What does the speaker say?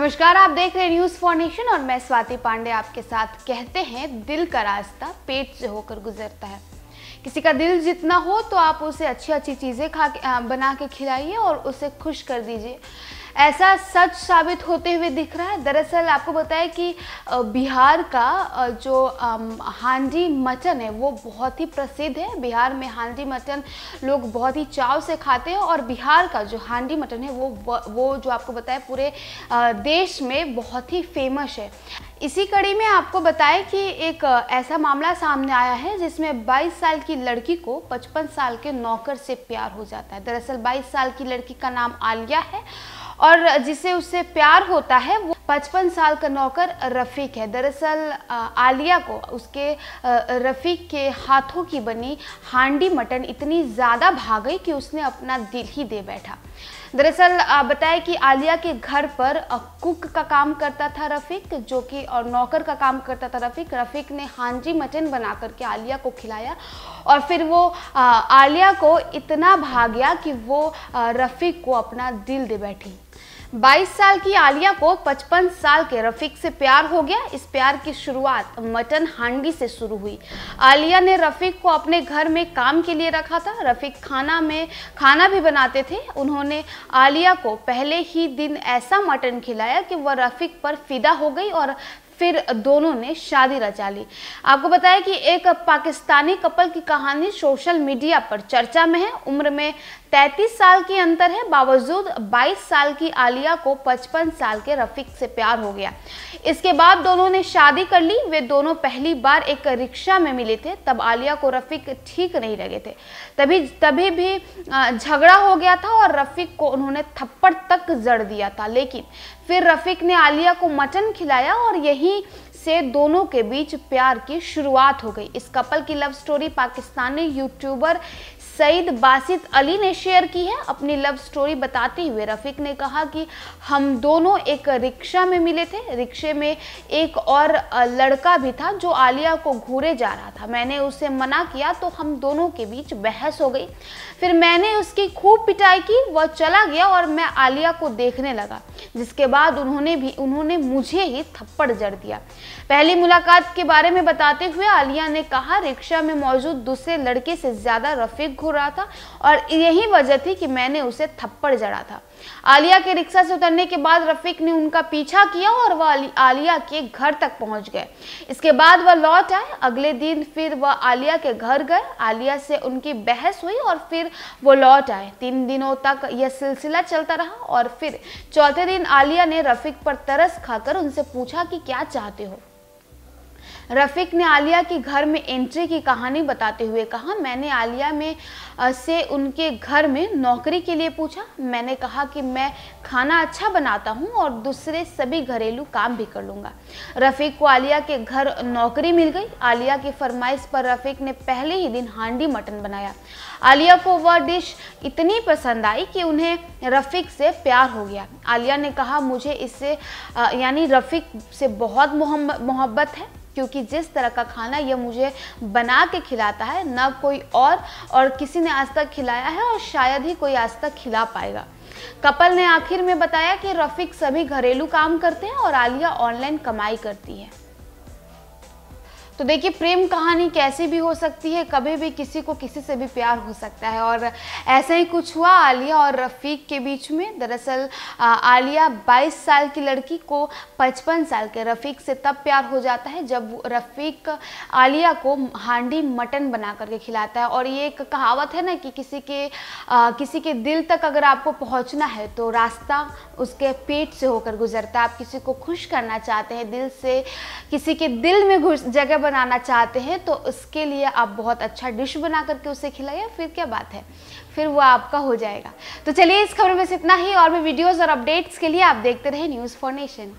नमस्कार, आप देख रहे हैं न्यूज़ फॉर नेशन और मैं स्वाति पांडे आपके साथ। कहते हैं दिल का रास्ता पेट से होकर गुजरता है। किसी का दिल जितना हो तो आप उसे अच्छी अच्छी चीज़ें बना के खिलाइए और उसे खुश कर दीजिए। ऐसा सच साबित होते हुए दिख रहा है। दरअसल आपको बताया कि बिहार का जो हांडी मटन है वो बहुत ही प्रसिद्ध है। बिहार में हांडी मटन लोग बहुत ही चाव से खाते हैं और बिहार का जो हांडी मटन है वो जो आपको बताया पूरे देश में बहुत ही फेमस है। इसी कड़ी में आपको बताएं कि एक ऐसा मामला सामने आया है जिसमें 22 साल की लड़की को 55 साल के नौकर से प्यार हो जाता है। दरअसल 22 साल की लड़की का नाम आलिया है और जिसे उससे प्यार होता है वो 55 साल का नौकर रफ़ीक है। दरअसल आलिया को उसके रफ़ीक के हाथों की बनी हांडी मटन इतनी ज़्यादा भा गई कि उसने अपना दिल ही दे बैठा। दरअसल बताया कि आलिया के घर पर कुक का काम करता था रफ़ीक, जो कि और नौकर का काम करता था रफ़ीक। रफ़ीक ने हांडी मटन बना करके आलिया को खिलाया और फिर वो आलिया को इतना भा गया कि वो रफ़ीक को अपना दिल दे बैठी। 22 साल की आलिया को 55 साल के रफ़ीक से प्यार हो गया। इस प्यार की शुरुआत मटन हांडी से शुरू हुई। आलिया ने रफ़ीक को अपने घर में काम के लिए रखा था। रफ़ीक खाना भी बनाते थे। उन्होंने आलिया को पहले ही दिन ऐसा मटन खिलाया कि वह रफ़ीक पर फिदा हो गई और फिर दोनों ने शादी रचा ली। आपको बताया कि एक पाकिस्तानी कपल की कहानी सोशल मीडिया पर चर्चा में है। उम्र में 33 साल की अंतर है, बावजूद 22 साल की आलिया को 55 साल के रफ़ीक से प्यार हो गया। इसके बाद दोनों ने शादी कर ली। वे दोनों पहली बार एक रिक्शा में मिले थे। तब आलिया को रफ़ीक ठीक नहीं लगे थे। तभी भी झगड़ा हो गया था और रफ़ीक को उन्होंने थप्पड़ तक जड़ दिया था। लेकिन फिर रफ़ीक ने आलिया को मटन खिलाया और यहीं से दोनों के बीच प्यार की शुरुआत हो गई। इस कपल की love story Pakistani YouTuber Saeed Basit Ali ने शेयर की है। अपनी लव स्टोरी बताते हुए रफ़ीक ने कहा कि हम दोनों एक रिक्शा में मिले थे। रिक्शे में एक और लड़का भी था जो आलिया को घूरे जा रहा था। मैंने उसे मना किया तो हम दोनों के बीच बहस हो गई। फिर मैंने उसकी खूब पिटाई की। वह चला गया और मैं आलिया को देखने लगा, जिसके बाद उन्होंने मुझे ही थप्पड़ जड़ दिया। पहली मुलाकात के बारे में बताते हुए आलिया ने कहा, रिक्शा में मौजूद दूसरे लड़के से ज्यादा रफ़ीक घूर रहा था और यही वजह थी कि मैंने उसे थप्पड़ जड़ा था। आलिया के रिक्शा से उतरने के बाद रफ़ीक ने उनका पीछा किया और वह आलिया के घर तक पहुंच गए। इसके बाद वह लौट आए। अगले दिन फिर वह आलिया के घर गए। आलिया से उनकी बहस हुई और फिर वो लौट आए। 3 दिनों तक यह सिलसिला चलता रहा और फिर चौथे दिन आलिया ने रफ़ीक पर तरस खाकर उनसे पूछा कि क्या चाहते हो। रफ़ीक ने आलिया के घर में एंट्री की कहानी बताते हुए कहा, मैंने आलिया से उनके घर में नौकरी के लिए पूछा। मैंने कहा कि मैं खाना अच्छा बनाता हूं और दूसरे सभी घरेलू काम भी कर लूँगा। रफ़ीक को आलिया के घर नौकरी मिल गई। आलिया की फरमाइश पर रफ़ीक ने पहले ही दिन हांडी मटन बनाया। आलिया को वह डिश इतनी पसंद आई कि उन्हें रफ़ीक से प्यार हो गया। आलिया ने कहा, मुझे इससे यानी रफ़ीक से बहुत मोहब्बत है, क्योंकि जिस तरह का खाना यह मुझे बना के खिलाता है न कोई और किसी ने आज तक खिलाया है और शायद ही कोई आज तक खिला पाएगा। कपल ने आखिर में बताया कि रफ़ीक सभी घरेलू काम करते हैं और आलिया ऑनलाइन कमाई करती है। तो देखिए, प्रेम कहानी कैसी भी हो सकती है, कभी भी किसी को किसी से भी प्यार हो सकता है और ऐसा ही कुछ हुआ आलिया और रफ़ीक के बीच में। दरअसल आलिया 22 साल की लड़की को 55 साल के रफ़ीक से तब प्यार हो जाता है जब रफ़ीक आलिया को हांडी मटन बना करके खिलाता है। और ये एक कहावत है ना कि किसी के दिल तक अगर आपको पहुंचना है तो रास्ता उसके पेट से होकर गुजरता है। आप किसी को खुश करना चाहते हैं, दिल से किसी के दिल में जगह बनाना चाहते हैं तो उसके लिए आप बहुत अच्छा डिश बना करके उसे खिलाइए, फिर क्या बात है, फिर वो आपका हो जाएगा। तो चलिए, इस खबर में बस इतना ही। और भी वीडियोस और अपडेट्स के लिए आप देखते रहे न्यूज़ फॉर नेशन।